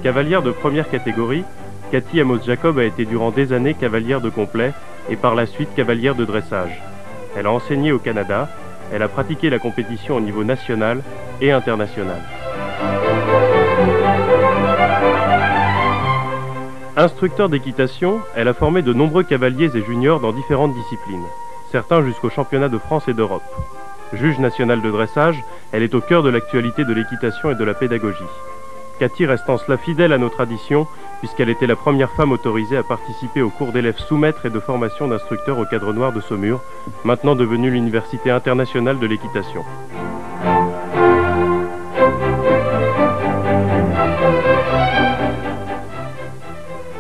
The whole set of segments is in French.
Cavalière de première catégorie, Cathy Amos-Jacob a été durant des années cavalière de complet et par la suite cavalière de dressage. Elle a enseigné au Canada, elle a pratiqué la compétition au niveau national et international. Instructeur d'équitation, elle a formé de nombreux cavaliers et juniors dans différentes disciplines, certains jusqu'aux championnats de France et d'Europe. Juge nationale de dressage, elle est au cœur de l'actualité de l'équitation et de la pédagogie. Cathy reste en cela fidèle à nos traditions, puisqu'elle était la première femme autorisée à participer aux cours d'élèves sous-maîtres et de formation d'instructeurs au Cadre Noir de Saumur, maintenant devenue l'Université internationale de l'équitation.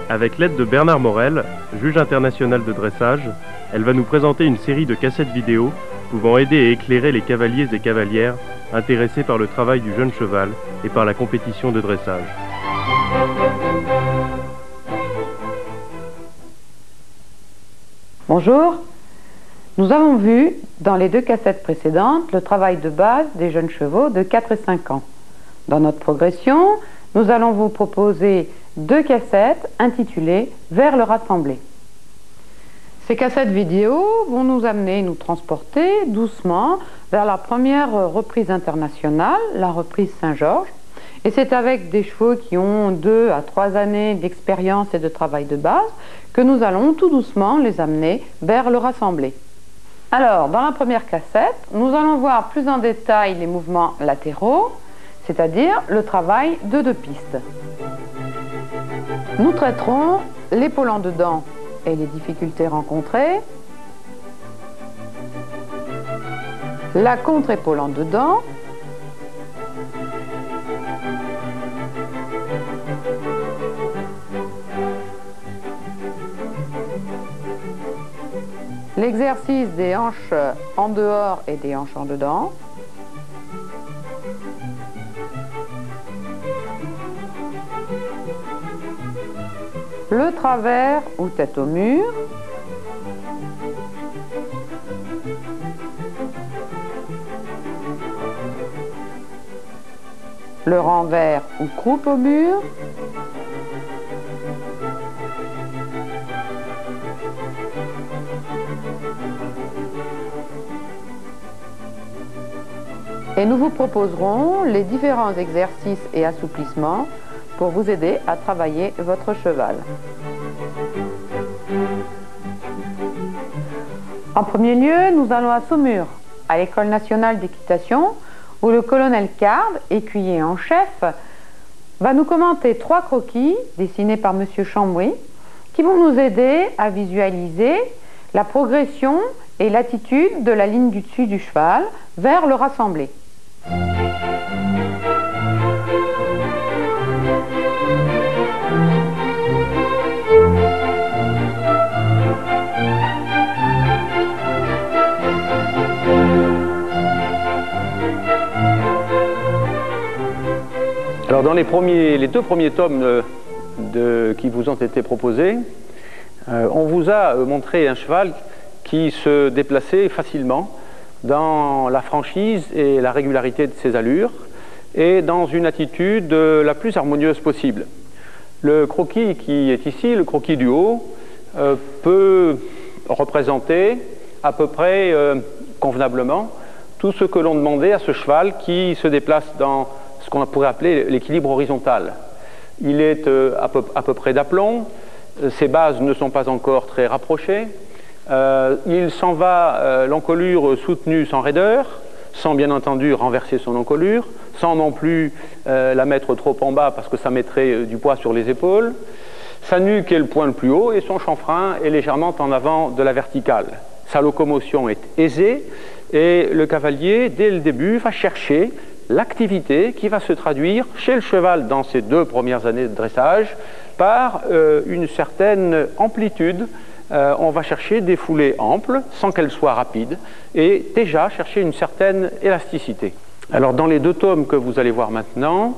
Avec l'aide de Bernard Morel, juge international de dressage, elle va nous présenter une série de cassettes vidéo pouvant aider et éclairer les cavaliers et cavalières intéressés par le travail du jeune cheval et par la compétition de dressage. Bonjour, nous avons vu dans les deux cassettes précédentes le travail de base des jeunes chevaux de 4 et 5 ans. Dans notre progression, nous allons vous proposer deux cassettes intitulées « Vers le rassemblé ». Ces cassettes vidéo vont nous amener, nous transporter doucement vers la première reprise internationale, la reprise Saint-Georges. Et c'est avec des chevaux qui ont 2 à 3 années d'expérience et de travail de base que nous allons tout doucement les amener vers le rassemblé. Alors, dans la première cassette, nous allons voir plus en détail les mouvements latéraux, c'est-à-dire le travail de 2 pistes. Nous traiterons l'épaule en dedans et les difficultés rencontrées, la contre-épaule en dedans, l'exercice des hanches en dehors et des hanches en dedans, le travers ou tête au mur, le renvers ou croupe au mur, et nous vous proposerons les différents exercices et assouplissements pour vous aider à travailler votre cheval. En premier lieu, nous allons à Saumur, à l'École nationale d'équitation, où le colonel Card, écuyer en chef, va nous commenter 3 croquis dessinés par M. Chambouis, qui vont nous aider à visualiser la progression et l'attitude de la ligne du dessus du cheval vers le rassemblé. Alors dans les 2 premiers tomes qui vous ont été proposés, on vous a montré un cheval qui se déplaçait facilement dans la franchise et la régularité de ses allures et dans une attitude la plus harmonieuse possible. Le croquis qui est ici, le croquis du haut, peut représenter à peu près convenablement tout ce que l'on demandait à ce cheval qui se déplace dans ce qu'on pourrait appeler l'équilibre horizontal. Il est à peu près d'aplomb, ses bases ne sont pas encore très rapprochées, il s'en va l'encolure soutenue sans raideur, sans bien entendu renverser son encolure, sans non plus la mettre trop en bas parce que ça mettrait du poids sur les épaules. Sa nuque est le point le plus haut et son chanfrein est légèrement en avant de la verticale. Sa locomotion est aisée et le cavalier, dès le début, va chercher l'activité qui va se traduire chez le cheval dans ses 2 premières années de dressage par une certaine amplitude. On va chercher des foulées amples sans qu'elles soient rapides et déjà chercher une certaine élasticité. Alors dans les 2 tomes que vous allez voir maintenant,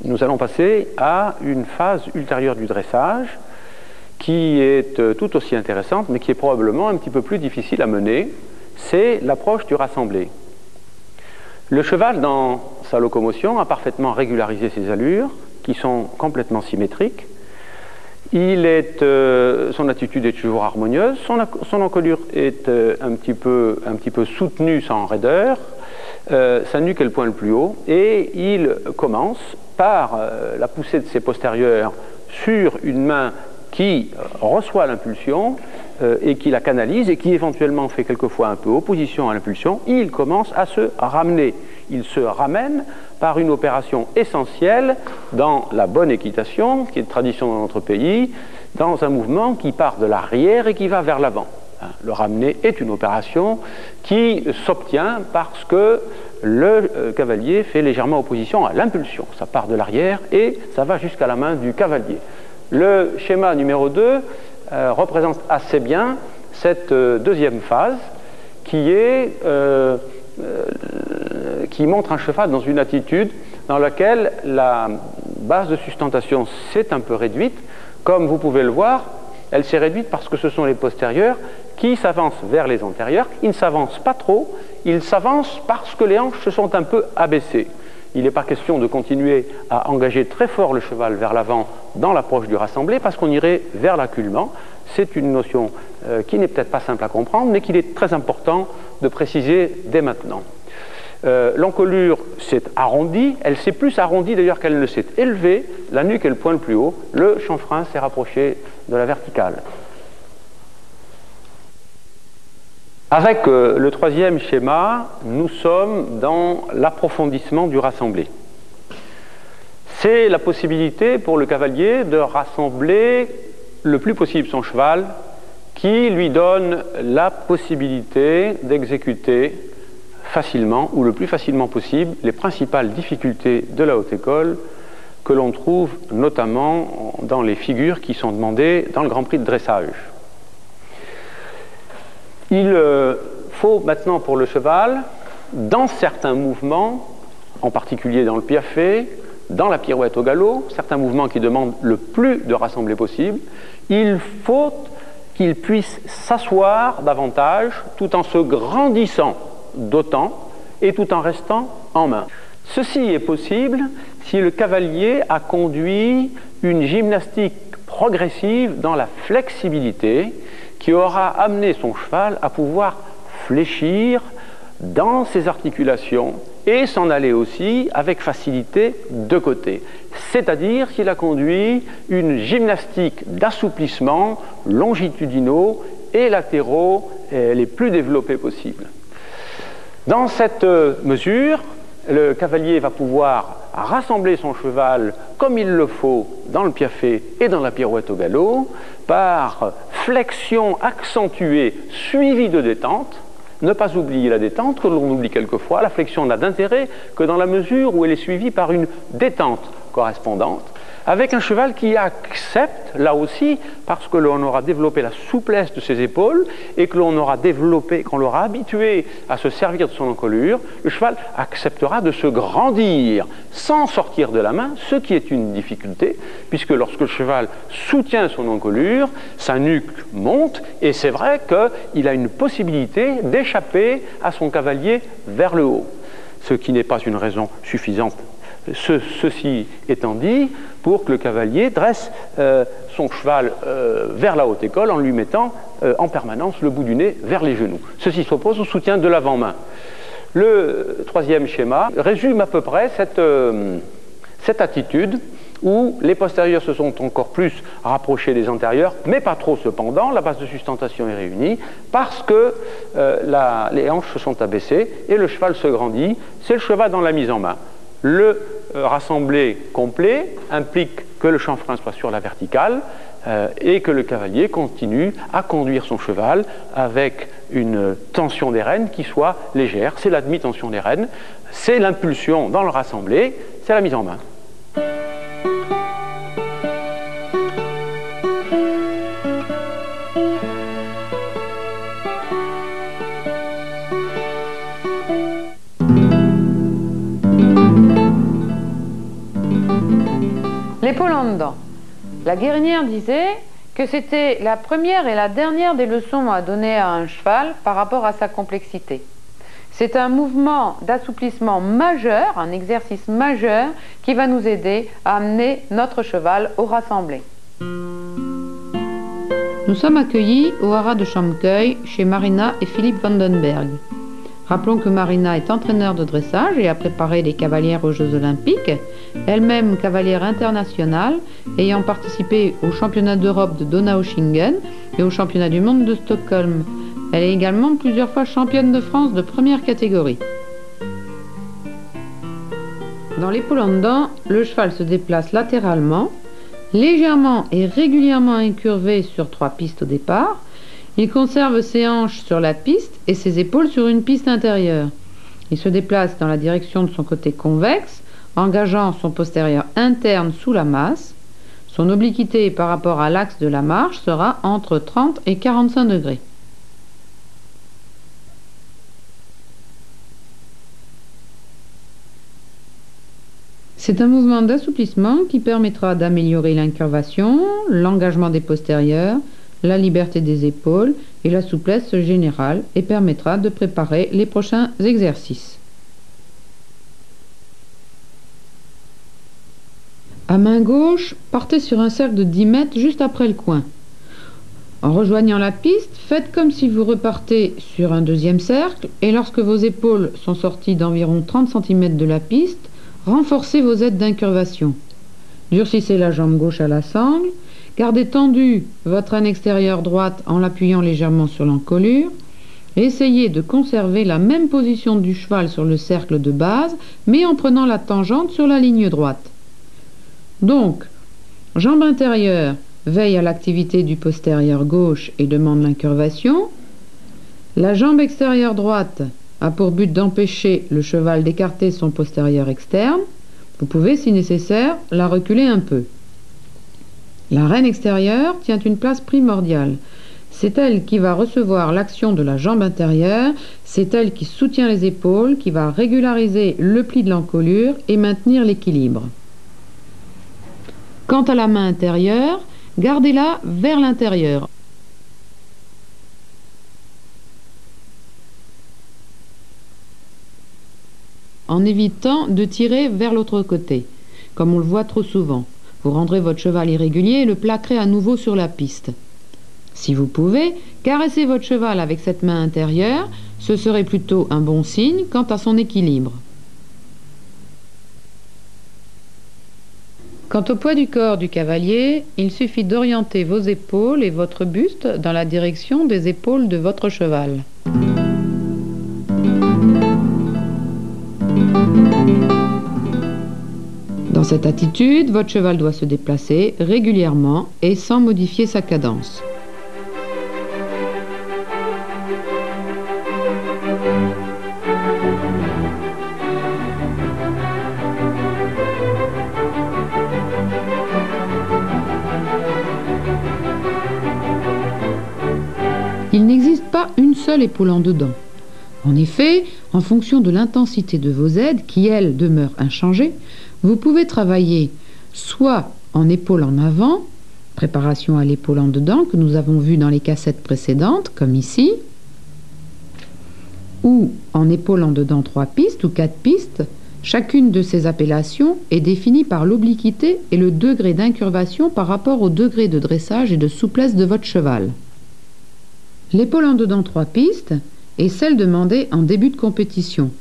nous allons passer à une phase ultérieure du dressage qui est tout aussi intéressante mais qui est probablement un petit peu plus difficile à mener, c'est l'approche du rassemblé. Le cheval, dans sa locomotion, a parfaitement régularisé ses allures, qui sont complètement symétriques. Son attitude est toujours harmonieuse, son encolure est un petit peu soutenue sans raideur, sa nuque est le point le plus haut, et il commence par la poussée de ses postérieurs sur une main qui reçoit l'impulsion et qui la canalise et qui éventuellement fait quelquefois un peu opposition à l'impulsion. Il commence à se ramener. Il se ramène par une opération essentielle dans la bonne équitation, qui est de tradition dans notre pays, dans un mouvement qui part de l'arrière et qui va vers l'avant. Le ramener est une opération qui s'obtient parce que le cavalier fait légèrement opposition à l'impulsion. Ça part de l'arrière et ça va jusqu'à la main du cavalier. Le schéma numéro 2 représente assez bien cette deuxième phase qui montre un cheval dans une attitude dans laquelle la base de sustentation s'est un peu réduite. Comme vous pouvez le voir, elle s'est réduite parce que ce sont les postérieurs qui s'avancent vers les antérieurs. Ils ne s'avancent pas trop, ils s'avancent parce que les hanches se sont un peu abaissées. Il n'est pas question de continuer à engager très fort le cheval vers l'avant dans l'approche du rassemblé parce qu'on irait vers l'acculement. C'est une notion qui n'est peut-être pas simple à comprendre, mais qu'il est très important de préciser dès maintenant. L'encolure s'est arrondie, elle s'est plus arrondie d'ailleurs qu'elle ne s'est élevée, la nuque est le point le plus haut, le chanfrein s'est rapproché de la verticale. Avec le troisième schéma, nous sommes dans l'approfondissement du rassemblé. C'est la possibilité pour le cavalier de rassembler le plus possible son cheval, qui lui donne la possibilité d'exécuter facilement, ou le plus facilement possible, les principales difficultés de la haute école que l'on trouve notamment dans les figures qui sont demandées dans le Grand Prix de dressage. Il faut maintenant pour le cheval, dans certains mouvements, en particulier dans le piaffe, dans la pirouette au galop, certains mouvements qui demandent le plus de rassemblé possible, il faut qu'il puisse s'asseoir davantage tout en se grandissant d'autant et tout en restant en main. Ceci est possible si le cavalier a conduit une gymnastique progressive dans la flexibilité qui aura amené son cheval à pouvoir fléchir dans ses articulations et s'en aller aussi avec facilité de côté. C'est-à-dire s'il a conduit une gymnastique d'assouplissement longitudinaux et latéraux les plus développés possibles. Dans cette mesure, le cavalier va pouvoir rassembler son cheval comme il le faut dans le piaffe et dans la pirouette au galop par flexion accentuée suivie de détente. Ne pas oublier la détente, que l'on oublie quelquefois. La flexion n'a d'intérêt que dans la mesure où elle est suivie par une détente correspondante, avec un cheval qui accepte, là aussi, parce que l'on aura développé la souplesse de ses épaules et que l'on aura développé, qu'on l'aura habitué à se servir de son encolure, le cheval acceptera de se grandir sans sortir de la main, ce qui est une difficulté, puisque lorsque le cheval soutient son encolure, sa nuque monte, et c'est vrai qu'il a une possibilité d'échapper à son cavalier vers le haut, ce qui n'est pas une raison suffisante. Ceci étant dit, pour que le cavalier dresse son cheval vers la haute école en lui mettant en permanence le bout du nez vers les genoux. Ceci s'oppose au soutien de l'avant-main. Le troisième schéma résume à peu près cette attitude où les postérieurs se sont encore plus rapprochés des antérieurs, mais pas trop cependant, la base de sustentation est réunie, parce que les hanches se sont abaissées et le cheval se grandit. C'est le cheval dans la mise en main. Le rassemblé complet implique que le chanfrein soit sur la verticale et que le cavalier continue à conduire son cheval avec une tension des rênes qui soit légère. C'est la demi-tension des rênes, c'est l'impulsion dans le rassemblé, c'est la mise en main. L'épaule en dedans. La Guérinière disait que c'était la première et la dernière des leçons à donner à un cheval par rapport à sa complexité. C'est un mouvement d'assouplissement majeur, un exercice majeur qui va nous aider à amener notre cheval au rassemblé. Nous sommes accueillis au haras de Chamcueil chez Marina et Philippe Vandenberg. Rappelons que Marina est entraîneur de dressage et a préparé les cavalières aux Jeux Olympiques, elle-même cavalière internationale, ayant participé au championnat d'Europe de Donaueschingen et au championnat du monde de Stockholm. Elle est également plusieurs fois championne de France de première catégorie. Dans l'épaule en dedans, le cheval se déplace latéralement, légèrement et régulièrement incurvé sur 3 pistes au départ. Il conserve ses hanches sur la piste et ses épaules sur une piste intérieure. Il se déplace dans la direction de son côté convexe, engageant son postérieur interne sous la masse. Son obliquité par rapport à l'axe de la marche sera entre 30 et 45 degrés. C'est un mouvement d'assouplissement qui permettra d'améliorer l'incurvation, l'engagement des postérieurs, la liberté des épaules et la souplesse générale et permettra de préparer les prochains exercices. À main gauche, partez sur un cercle de 10 mètres juste après le coin. En rejoignant la piste, faites comme si vous repartez sur un deuxième cercle et lorsque vos épaules sont sorties d'environ 30 cm de la piste, renforcez vos aides d'incurvation. Durcissez la jambe gauche à la sangle. Gardez tendu votre aine extérieure droite en l'appuyant légèrement sur l'encolure. Essayez de conserver la même position du cheval sur le cercle de base, mais en prenant la tangente sur la ligne droite. Donc, jambe intérieure veille à l'activité du postérieur gauche et demande l'incurvation. La jambe extérieure droite a pour but d'empêcher le cheval d'écarter son postérieur externe. Vous pouvez, si nécessaire, la reculer un peu. La reine extérieure tient une place primordiale. C'est elle qui va recevoir l'action de la jambe intérieure, c'est elle qui soutient les épaules, qui va régulariser le pli de l'encolure et maintenir l'équilibre. Quant à la main intérieure, gardez-la vers l'intérieur. En évitant de tirer vers l'autre côté, comme on le voit trop souvent. Vous rendrez votre cheval irrégulier et le plaquerez à nouveau sur la piste. Si vous pouvez, caressez votre cheval avec cette main intérieure, ce serait plutôt un bon signe quant à son équilibre. Quant au poids du corps du cavalier, il suffit d'orienter vos épaules et votre buste dans la direction des épaules de votre cheval. Dans cette attitude, votre cheval doit se déplacer régulièrement et sans modifier sa cadence. Il n'existe pas une seule épaule en dedans. En effet, en fonction de l'intensité de vos aides, qui elles demeurent inchangées, vous pouvez travailler soit en épaule en avant, préparation à l'épaule en dedans que nous avons vu dans les cassettes précédentes, comme ici, ou en épaule en dedans 3 pistes ou 4 pistes. Chacune de ces appellations est définie par l'obliquité et le degré d'incurvation par rapport au degré de dressage et de souplesse de votre cheval. L'épaule en dedans 3 pistes est celle demandée en début de compétition.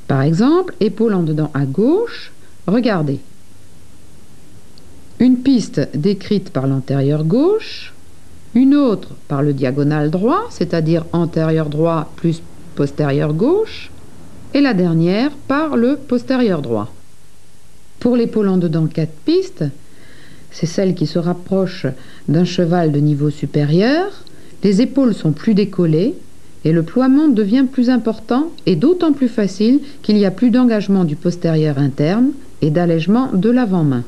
Par exemple, épaule en dedans à gauche, regardez. Une piste décrite par l'antérieur gauche, une autre par le diagonal droit, c'est-à-dire antérieur droit plus postérieur gauche, et la dernière par le postérieur droit. Pour l'épaule en dedans 4 pistes, c'est celle qui se rapproche d'un cheval de niveau supérieur, les épaules sont plus décollées, et le ploiement devient plus important et d'autant plus facile qu'il y a plus d'engagement du postérieur interne et d'allègement de l'avant-main.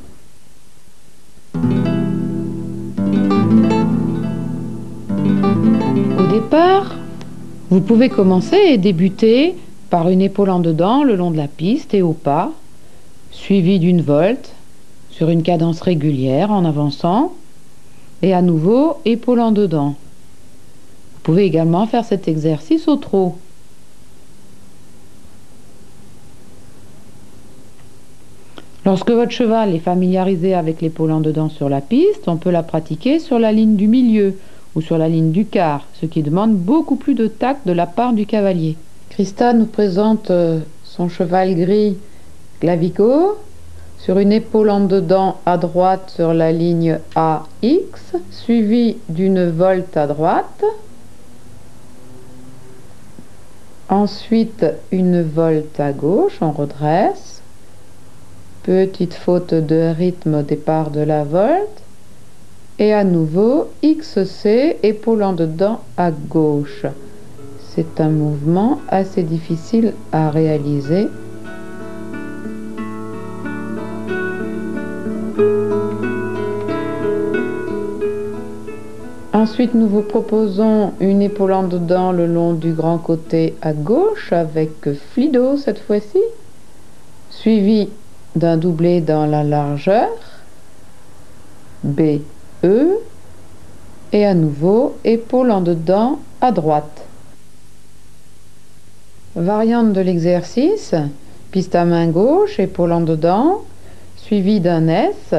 Au départ, vous pouvez commencer et débuter par une épaule en dedans le long de la piste et au pas, suivi d'une volte sur une cadence régulière en avançant, et à nouveau épaule en dedans. Vous pouvez également faire cet exercice au trot. Lorsque votre cheval est familiarisé avec l'épaule en dedans sur la piste, on peut la pratiquer sur la ligne du milieu ou sur la ligne du quart, ce qui demande beaucoup plus de tact de la part du cavalier. Christa nous présente son cheval gris Glavico sur une épaule en dedans à droite sur la ligne AX, suivie d'une volte à droite. Ensuite, une volte à gauche, on redresse. Petite faute de rythme au départ de la volte. Et à nouveau, XC, épaule en dedans à gauche. C'est un mouvement assez difficile à réaliser. Ensuite, nous vous proposons une épaule en dedans le long du grand côté à gauche avec Flido cette fois-ci, suivi d'un doublé dans la largeur, B, E, et à nouveau épaule en dedans à droite. Variante de l'exercice, piste à main gauche, épaule en dedans, suivi d'un S,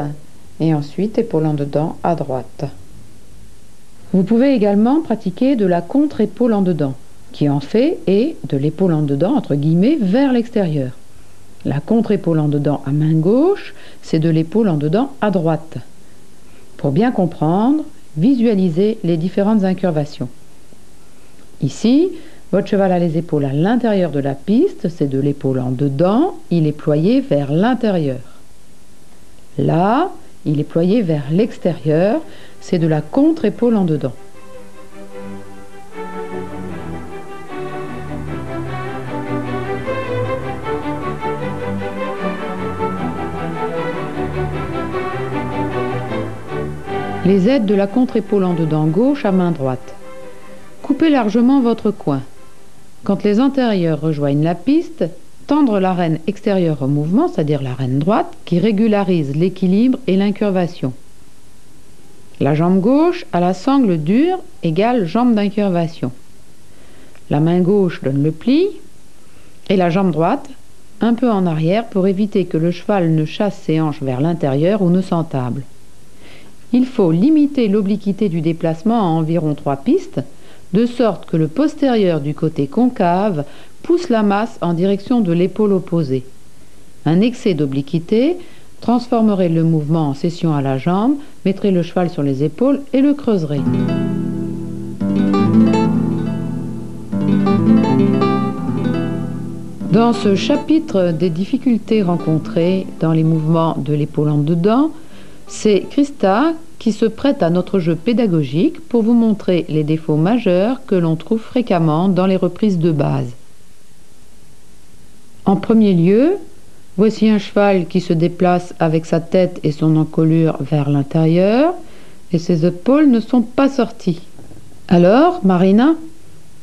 et ensuite épaule en dedans à droite. Vous pouvez également pratiquer de la contre-épaule en dedans, qui en fait est de l'épaule en dedans, entre guillemets, vers l'extérieur. La contre-épaule en dedans à main gauche, c'est de l'épaule en dedans à droite. Pour bien comprendre, visualisez les différentes incurvations. Ici, votre cheval a les épaules à l'intérieur de la piste, c'est de l'épaule en dedans, il est ployé vers l'intérieur. Là, il est ployé vers l'extérieur, c'est de la contre-épaule en dedans. Les aides de la contre-épaule en dedans gauche à main droite. Coupez largement votre coin. Quand les antérieurs rejoignent la piste, tendre l'arène extérieure au mouvement, c'est-à-dire l'arène droite, qui régularise l'équilibre et l'incurvation. La jambe gauche à la sangle dure égale jambe d'incurvation. La main gauche donne le pli et la jambe droite un peu en arrière pour éviter que le cheval ne chasse ses hanches vers l'intérieur ou ne s'entable. Il faut limiter l'obliquité du déplacement à environ 3 pistes, de sorte que le postérieur du côté concave pousse la masse en direction de l'épaule opposée. Un excès d'obliquité transformerait le mouvement en cession à la jambe, mettrait le cheval sur les épaules et le creuserait. Dans ce chapitre des difficultés rencontrées dans les mouvements de l'épaule en dedans, c'est Christa qui se prête à notre jeu pédagogique pour vous montrer les défauts majeurs que l'on trouve fréquemment dans les reprises de base. En premier lieu, voici un cheval qui se déplace avec sa tête et son encolure vers l'intérieur et ses épaules ne sont pas sorties. Alors, Marina,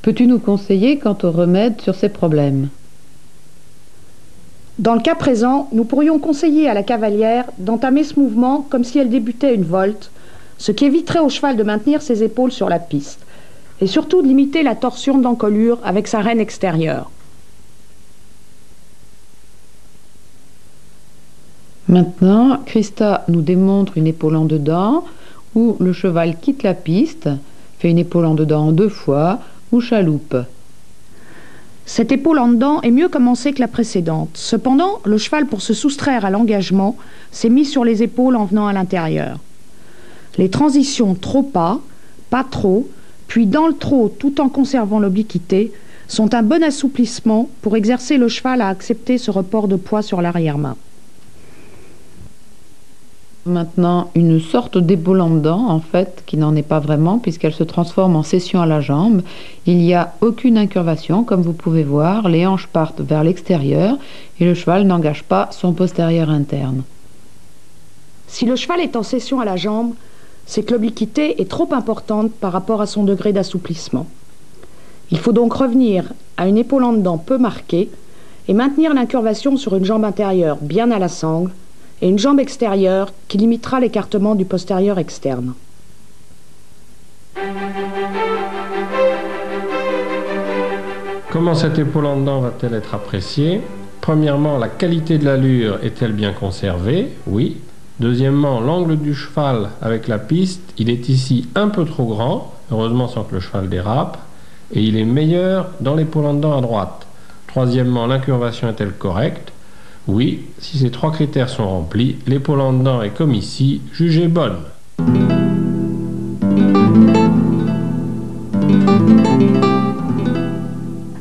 peux-tu nous conseiller quant au remède sur ces problèmes ? Dans le cas présent, nous pourrions conseiller à la cavalière d'entamer ce mouvement comme si elle débutait une volte, ce qui éviterait au cheval de maintenir ses épaules sur la piste, et surtout de limiter la torsion de l'encolure avec sa rêne extérieure. Maintenant, Christa nous démontre une épaule en dedans, où le cheval quitte la piste, fait une épaule en dedans en 2 fois, ou chaloupe. Cette épaule en dedans est mieux commencée que la précédente. Cependant, le cheval, pour se soustraire à l'engagement, s'est mis sur les épaules en venant à l'intérieur. Les transitions trop pas trop, puis dans le trop tout en conservant l'obliquité, sont un bon assouplissement pour exercer le cheval à accepter ce report de poids sur l'arrière-main. Maintenant, une sorte d'épaule en dedans, en fait, qui n'en est pas vraiment, puisqu'elle se transforme en cession à la jambe. Il n'y a aucune incurvation, comme vous pouvez voir, les hanches partent vers l'extérieur et le cheval n'engage pas son postérieur interne. Si le cheval est en cession à la jambe, c'est que l'obliquité est trop importante par rapport à son degré d'assouplissement. Il faut donc revenir à une épaule en dedans peu marquée et maintenir l'incurvation sur une jambe intérieure bien à la sangle, et une jambe extérieure qui limitera l'écartement du postérieur externe. Comment cette épaule en dedans va-t-elle être appréciée? Premièrement, la qualité de l'allure est-elle bien conservée? Oui. Deuxièmement, l'angle du cheval avec la piste, il est ici un peu trop grand, heureusement sans que le cheval dérape, et il est meilleur dans l'épaule en dedans à droite. Troisièmement, l'incurvation est-elle correcte? Oui, si ces trois critères sont remplis, l'épaule en dedans est comme ici, jugée bonne.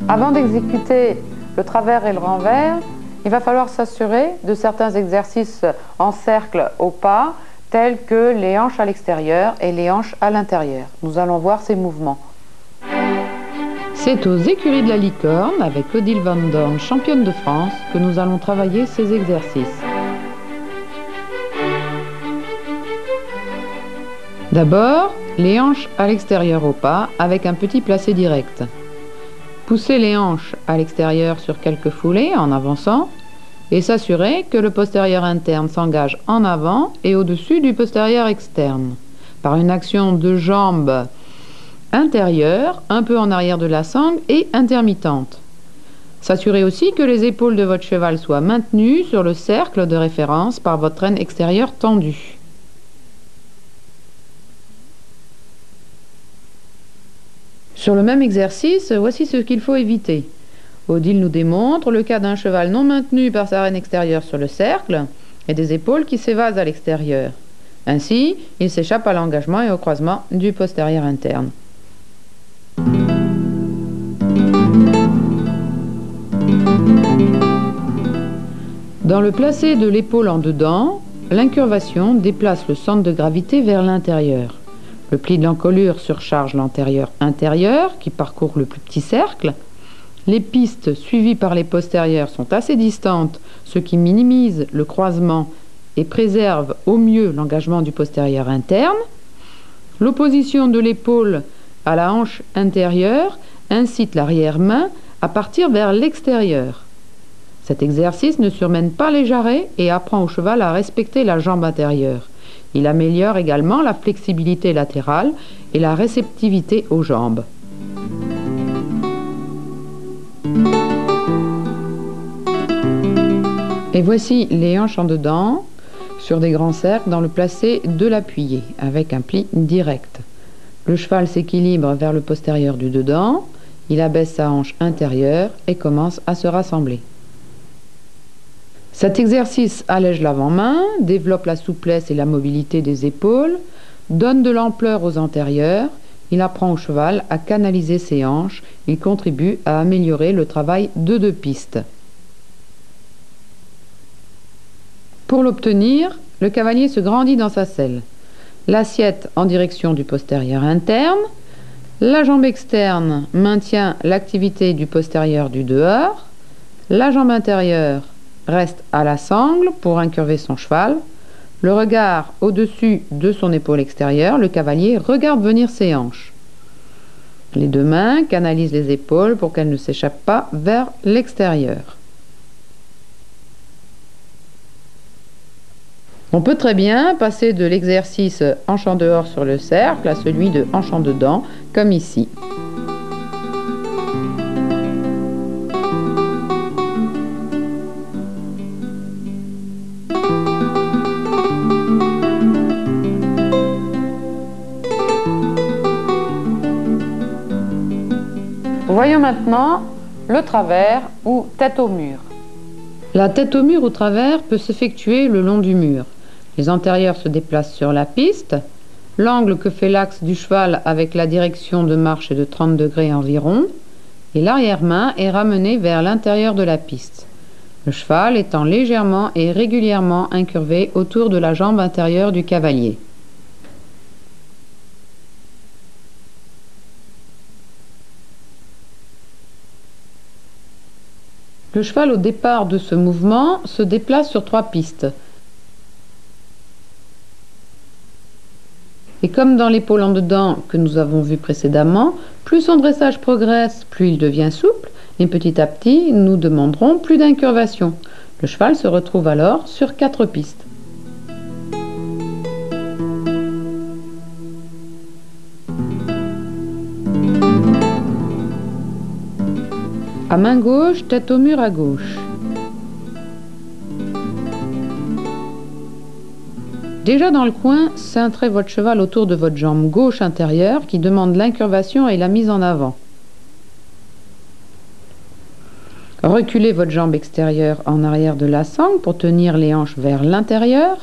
Avant d'exécuter le travers et le renvers, il va falloir s'assurer de certains exercices en cercle au pas, tels que les hanches à l'extérieur et les hanches à l'intérieur. Nous allons voir ces mouvements. C'est aux écuries de la Licorne, avec Odile Van Dorn, championne de France, que nous allons travailler ces exercices. D'abord, les hanches à l'extérieur au pas, avec un petit placé direct. Poussez les hanches à l'extérieur sur quelques foulées en avançant et s'assurer que le postérieur interne s'engage en avant et au-dessus du postérieur externe par une action de jambes intérieure, un peu en arrière de la sangle et intermittente. S'assurez aussi que les épaules de votre cheval soient maintenues sur le cercle de référence par votre traîne extérieure tendue. Sur le même exercice, voici ce qu'il faut éviter. Odile nous démontre le cas d'un cheval non maintenu par sa rêne extérieure sur le cercle et des épaules qui s'évasent à l'extérieur. Ainsi, il s'échappe à l'engagement et au croisement du postérieur interne. Dans le placé de l'épaule en dedans, l'incurvation déplace le centre de gravité vers l'intérieur. Le pli de l'encolure surcharge l'antérieur intérieur qui parcourt le plus petit cercle. Les pistes suivies par les postérieures sont assez distantes, ce qui minimise le croisement et préserve au mieux l'engagement du postérieur interne. L'opposition de l'épaule à la hanche intérieure incite l'arrière-main à partir vers l'extérieur. Cet exercice ne surmène pas les jarrets et apprend au cheval à respecter la jambe intérieure. Il améliore également la flexibilité latérale et la réceptivité aux jambes. Et voici les hanches en dedans sur des grands cercles dans le placé de l'appuyé avec un pli direct. Le cheval s'équilibre vers le postérieur du dedans, il abaisse sa hanche intérieure et commence à se rassembler. Cet exercice allège l'avant-main, développe la souplesse et la mobilité des épaules, donne de l'ampleur aux antérieurs, il apprend au cheval à canaliser ses hanches, il contribue à améliorer le travail de deux pistes. Pour l'obtenir, le cavalier se grandit dans sa selle. L'assiette en direction du postérieur interne, la jambe externe maintient l'activité du postérieur du dehors, la jambe intérieure reste à la sangle pour incurver son cheval. Le regard au-dessus de son épaule extérieure, le cavalier regarde venir ses hanches. Les deux mains canalisent les épaules pour qu'elles ne s'échappent pas vers l'extérieur. On peut très bien passer de l'exercice hanche en dehors sur le cercle à celui de hanche en dedans, comme ici. Voyons maintenant le travers ou tête au mur. La tête au mur ou travers peut s'effectuer le long du mur. Les antérieurs se déplacent sur la piste. L'angle que fait l'axe du cheval avec la direction de marche est de 30 degrés environ. Et l'arrière-main est ramenée vers l'intérieur de la piste. Le cheval étant légèrement et régulièrement incurvé autour de la jambe intérieure du cavalier. Le cheval, au départ de ce mouvement, se déplace sur 3 pistes. Et comme dans l'épaule en dedans que nous avons vu précédemment, plus son dressage progresse, plus il devient souple, et petit à petit, nous demanderons plus d'incurvation. Le cheval se retrouve alors sur 4 pistes. À main gauche, tête au mur à gauche. Déjà dans le coin, cintrez votre cheval autour de votre jambe gauche intérieure qui demande l'incurvation et la mise en avant. Reculez votre jambe extérieure en arrière de la sangle pour tenir les hanches vers l'intérieur.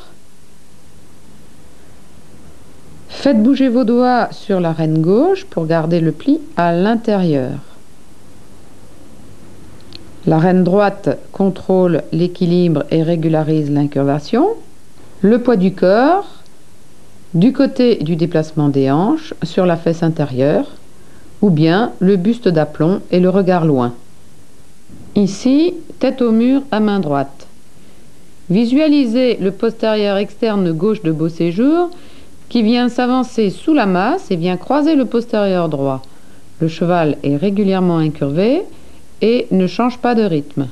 Faites bouger vos doigts sur la rêne gauche pour garder le pli à l'intérieur. La rêne droite contrôle l'équilibre et régularise l'incurvation. Le poids du corps, du côté du déplacement des hanches sur la fesse intérieure, ou bien le buste d'aplomb et le regard loin. Ici, tête au mur à main droite. Visualisez le postérieur externe gauche de Beauséjour qui vient s'avancer sous la masse et vient croiser le postérieur droit. Le cheval est régulièrement incurvé et ne change pas de rythme.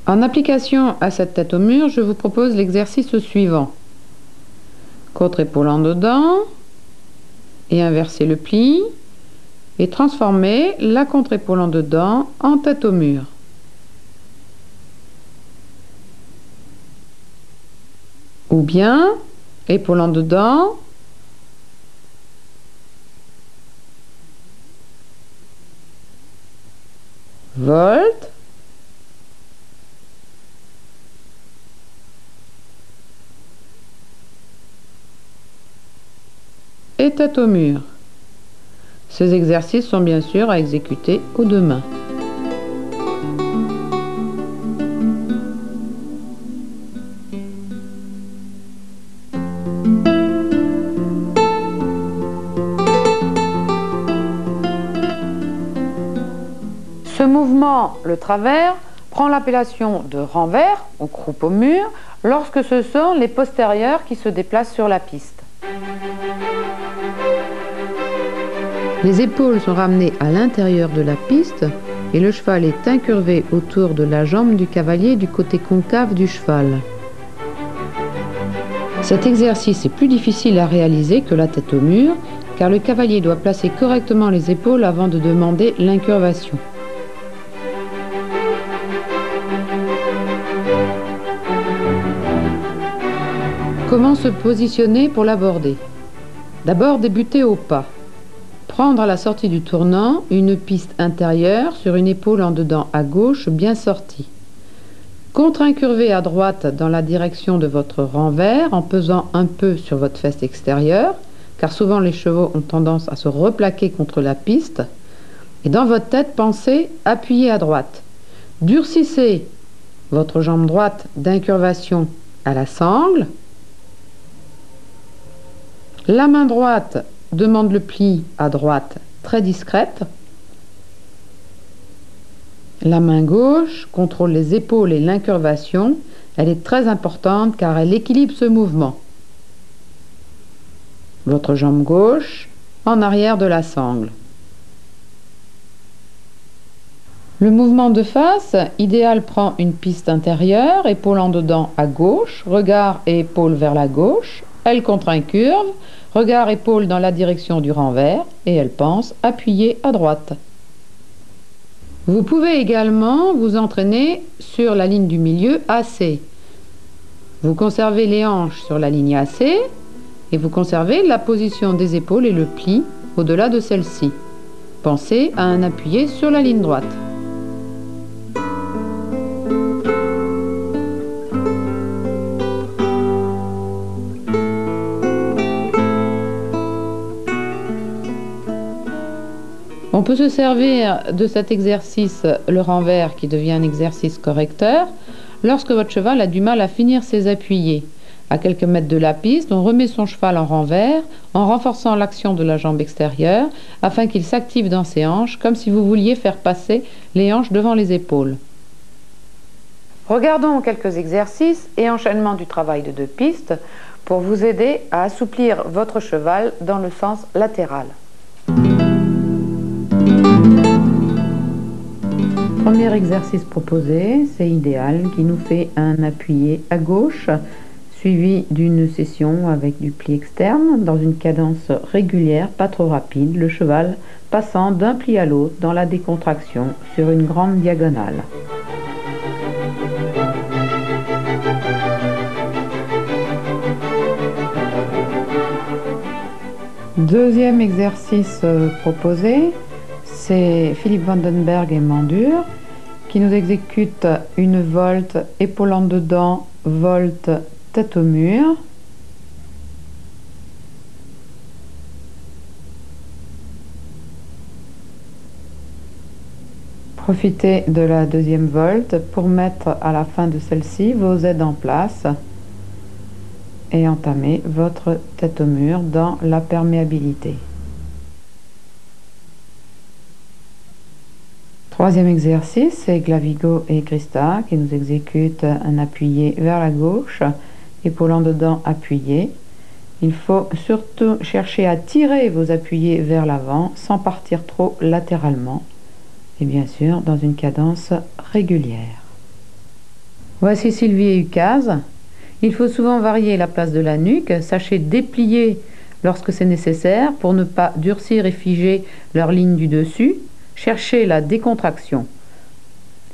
En application à cette tête au mur, je vous propose l'exercice suivant. Contre-épaule en dedans et inversez le pli et transformez la contre-épaule en dedans en tête au mur. Ou bien épaule en dedans, volte, et tête au mur. Ces exercices sont bien sûr à exécuter aux deux mains. Ce mouvement, le travers, prend l'appellation de renvers ou croupe au mur lorsque ce sont les postérieurs qui se déplacent sur la piste. Les épaules sont ramenées à l'intérieur de la piste et le cheval est incurvé autour de la jambe du cavalier du côté concave du cheval. Cet exercice est plus difficile à réaliser que la tête au mur car le cavalier doit placer correctement les épaules avant de demander l'incurvation. Comment se positionner pour l'aborder? D'abord débuter au pas. Prendre à la sortie du tournant une piste intérieure sur une épaule en dedans à gauche bien sortie. Contre-incurver à droite dans la direction de votre renvers en pesant un peu sur votre fesse extérieure, car souvent les chevaux ont tendance à se replaquer contre la piste. Et dans votre tête, pensez appuyer à droite. Durcissez votre jambe droite d'incurvation à la sangle. La main droite demande le pli à droite très discrète. La main gauche contrôle les épaules et l'incurvation. Elle est très importante car elle équilibre ce mouvement. Votre jambe gauche en arrière de la sangle. Le mouvement de face, idéal prend une piste intérieure, épaule en dedans à gauche, regard et épaule vers la gauche. Elle contre-incurve, regard épaule dans la direction du renvers et elle pense appuyer à droite. Vous pouvez également vous entraîner sur la ligne du milieu AC. Vous conservez les hanches sur la ligne AC et vous conservez la position des épaules et le pli au-delà de celle-ci. Pensez à un appuyé sur la ligne droite. On peut se servir de cet exercice, le renvers, qui devient un exercice correcteur, lorsque votre cheval a du mal à finir ses appuyés. À quelques mètres de la piste, on remet son cheval en renvers en renforçant l'action de la jambe extérieure afin qu'il s'active dans ses hanches, comme si vous vouliez faire passer les hanches devant les épaules. Regardons quelques exercices et enchaînements du travail de deux pistes pour vous aider à assouplir votre cheval dans le sens latéral. Premier exercice proposé, c'est idéal, qui nous fait un appuyé à gauche, suivi d'une session avec du pli externe, dans une cadence régulière, pas trop rapide, le cheval passant d'un pli à l'autre dans la décontraction sur une grande diagonale. Deuxième exercice proposé, c'est Philippe Vandenberg et Mandure qui nous exécutent une volte, épaule en dedans, volte, tête au mur. Profitez de la deuxième volte pour mettre à la fin de celle-ci vos aides en place et entamer votre tête au mur dans la perméabilité. Troisième exercice, c'est Glavigo et Christa qui nous exécutent un appuyé vers la gauche, épaule en dedans appuyé. Il faut surtout chercher à tirer vos appuyés vers l'avant sans partir trop latéralement. Et bien sûr dans une cadence régulière. Voici Sylvie et Ukaz. Il faut souvent varier la place de la nuque, sachez déplier lorsque c'est nécessaire pour ne pas durcir et figer leur ligne du dessus, cherchez la décontraction.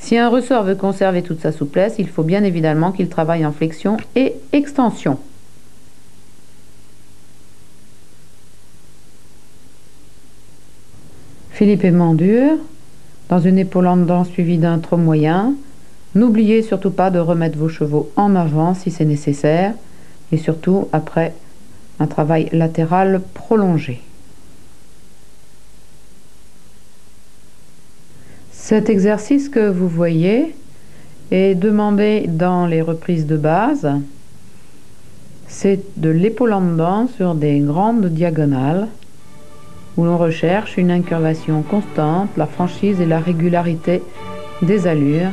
Si un ressort veut conserver toute sa souplesse, il faut bien évidemment qu'il travaille en flexion et extension. Philippe et Mandure. Dans une épaule en dedans suivie d'un trot moyen, n'oubliez surtout pas de remettre vos chevaux en avant si c'est nécessaire, et surtout après un travail latéral prolongé. Cet exercice que vous voyez est demandé dans les reprises de base. C'est de l'épaule en dedans sur des grandes diagonales, où l'on recherche une incurvation constante, la franchise et la régularité des allures.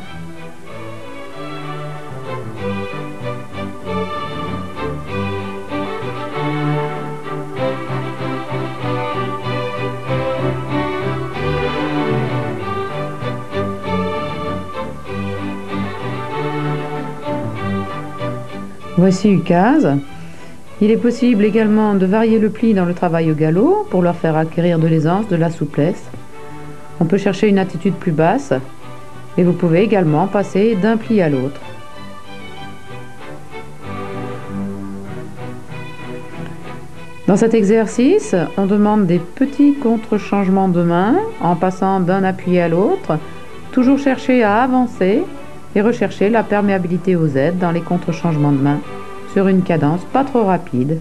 Voici Ukaz. Il est possible également de varier le pli dans le travail au galop pour leur faire acquérir de l'aisance, de la souplesse. On peut chercher une attitude plus basse et vous pouvez également passer d'un pli à l'autre. Dans cet exercice, on demande des petits contre-changements de main en passant d'un appuyé à l'autre. Toujours chercher à avancer et rechercher la perméabilité aux aides dans les contre-changements de main, sur une cadence pas trop rapide.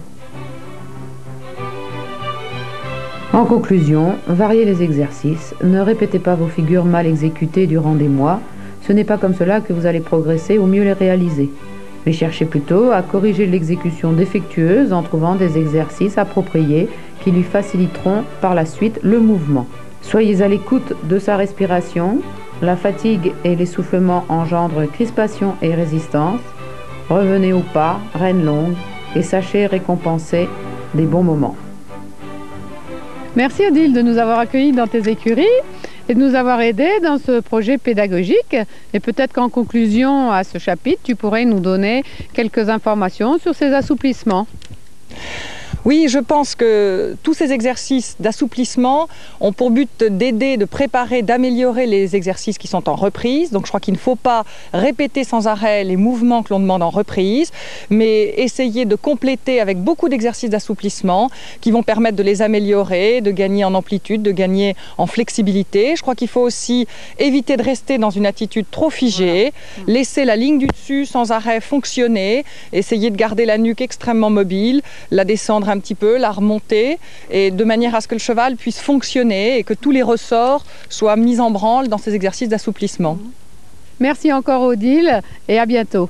En conclusion, variez les exercices, ne répétez pas vos figures mal exécutées durant des mois, ce n'est pas comme cela que vous allez progresser ou mieux les réaliser. Mais cherchez plutôt à corriger l'exécution défectueuse en trouvant des exercices appropriés qui lui faciliteront par la suite le mouvement. Soyez à l'écoute de sa respiration, la fatigue et l'essoufflement engendrent crispation et résistance. Revenez au pas, reine longue, et sachez récompenser des bons moments. Merci Odile de nous avoir accueillis dans tes écuries et de nous avoir aidés dans ce projet pédagogique. Et peut-être qu'en conclusion à ce chapitre, tu pourrais nous donner quelques informations sur ces assouplissements. Oui, je pense que tous ces exercices d'assouplissement ont pour but d'aider, de préparer, d'améliorer les exercices qui sont en reprise. Donc je crois qu'il ne faut pas répéter sans arrêt les mouvements que l'on demande en reprise, mais essayer de compléter avec beaucoup d'exercices d'assouplissement qui vont permettre de les améliorer, de gagner en amplitude, de gagner en flexibilité. Je crois qu'il faut aussi éviter de rester dans une attitude trop figée, laisser la ligne du dessus sans arrêt fonctionner, essayer de garder la nuque extrêmement mobile, la descendre un petit peu, la remonter, et de manière à ce que le cheval puisse fonctionner et que tous les ressorts soient mis en branle dans ces exercices d'assouplissement. Merci encore Odile et à bientôt.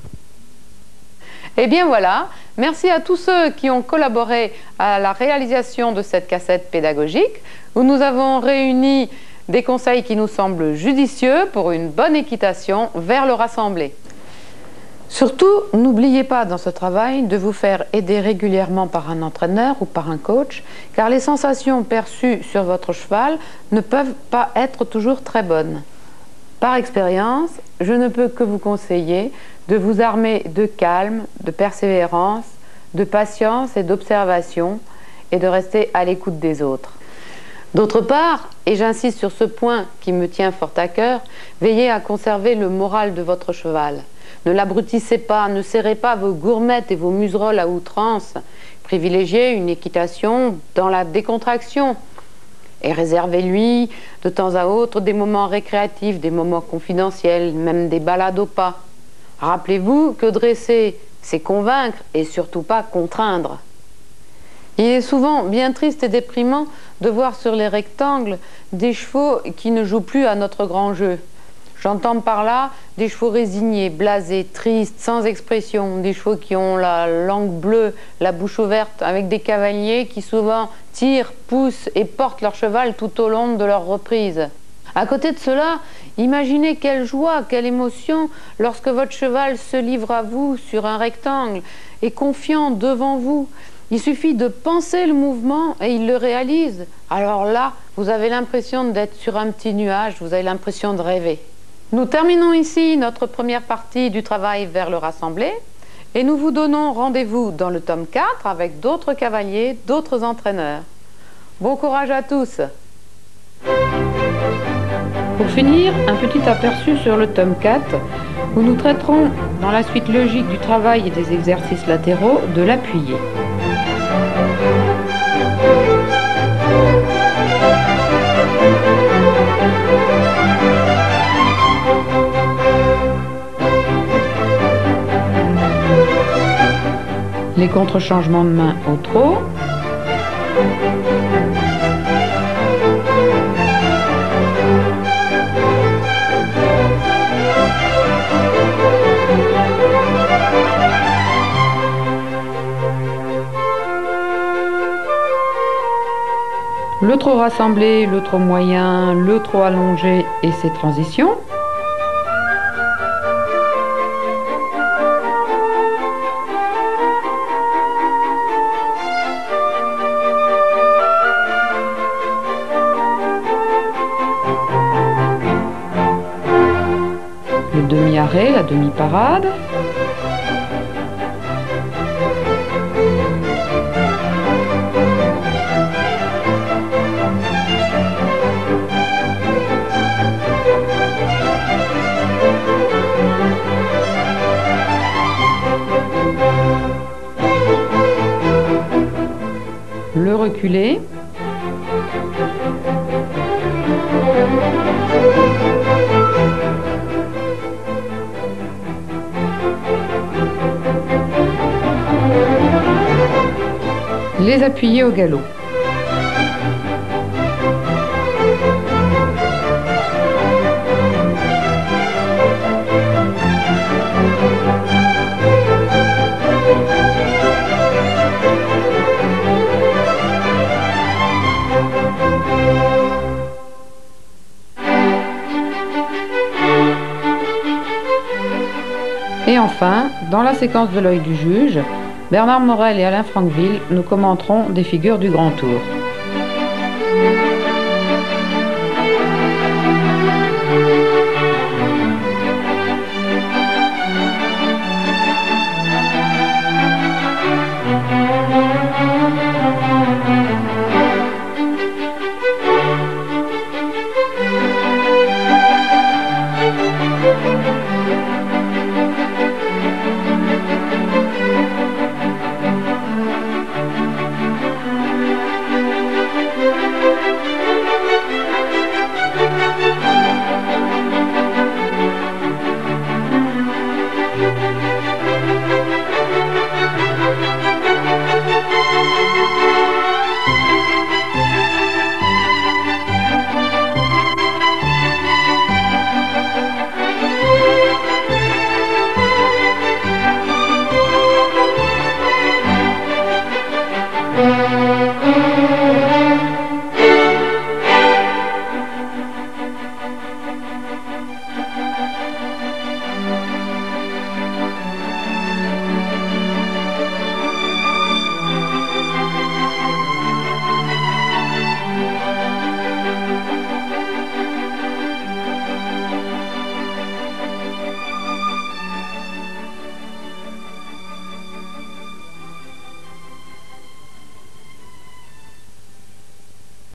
Et bien voilà, merci à tous ceux qui ont collaboré à la réalisation de cette cassette pédagogique où nous avons réuni des conseils qui nous semblent judicieux pour une bonne équitation vers le rassemblé. Surtout, n'oubliez pas dans ce travail de vous faire aider régulièrement par un entraîneur ou par un coach, car les sensations perçues sur votre cheval ne peuvent pas être toujours très bonnes. Par expérience, je ne peux que vous conseiller de vous armer de calme, de persévérance, de patience et d'observation, et de rester à l'écoute des autres. D'autre part, et j'insiste sur ce point qui me tient fort à cœur, veillez à conserver le moral de votre cheval. Ne l'abrutissez pas, ne serrez pas vos gourmettes et vos museroles à outrance. Privilégiez une équitation dans la décontraction et réservez-lui de temps à autre des moments récréatifs, des moments confidentiels, même des balades au pas. Rappelez-vous que dresser, c'est convaincre et surtout pas contraindre. Il est souvent bien triste et déprimant de voir sur les rectangles des chevaux qui ne jouent plus à notre grand jeu. J'entends par là des chevaux résignés, blasés, tristes, sans expression, des chevaux qui ont la langue bleue, la bouche ouverte, avec des cavaliers qui souvent tirent, poussent et portent leur cheval tout au long de leur reprise. À côté de cela, imaginez quelle joie, quelle émotion lorsque votre cheval se livre à vous sur un rectangle et confiant devant vous. Il suffit de penser le mouvement et il le réalise. Alors là, vous avez l'impression d'être sur un petit nuage, vous avez l'impression de rêver. Nous terminons ici notre première partie du travail vers le rassemblé et nous vous donnons rendez-vous dans le tome 4 avec d'autres cavaliers, d'autres entraîneurs. Bon courage à tous! Pour finir, un petit aperçu sur le tome 4 où nous traiterons dans la suite logique du travail et des exercices latéraux de l'appuyé. Les contre-changements de main au trot. Le trot rassemblé, le trot moyen, le trot allongé et ses transitions. Le demi-arrêt, la demi-parade. Le reculé. Les appuyer au galop. Et enfin, dans la séquence de l'œil du juge, Bernard Morel et Alain Franqueville nous commenteront des figures du Grand Tour.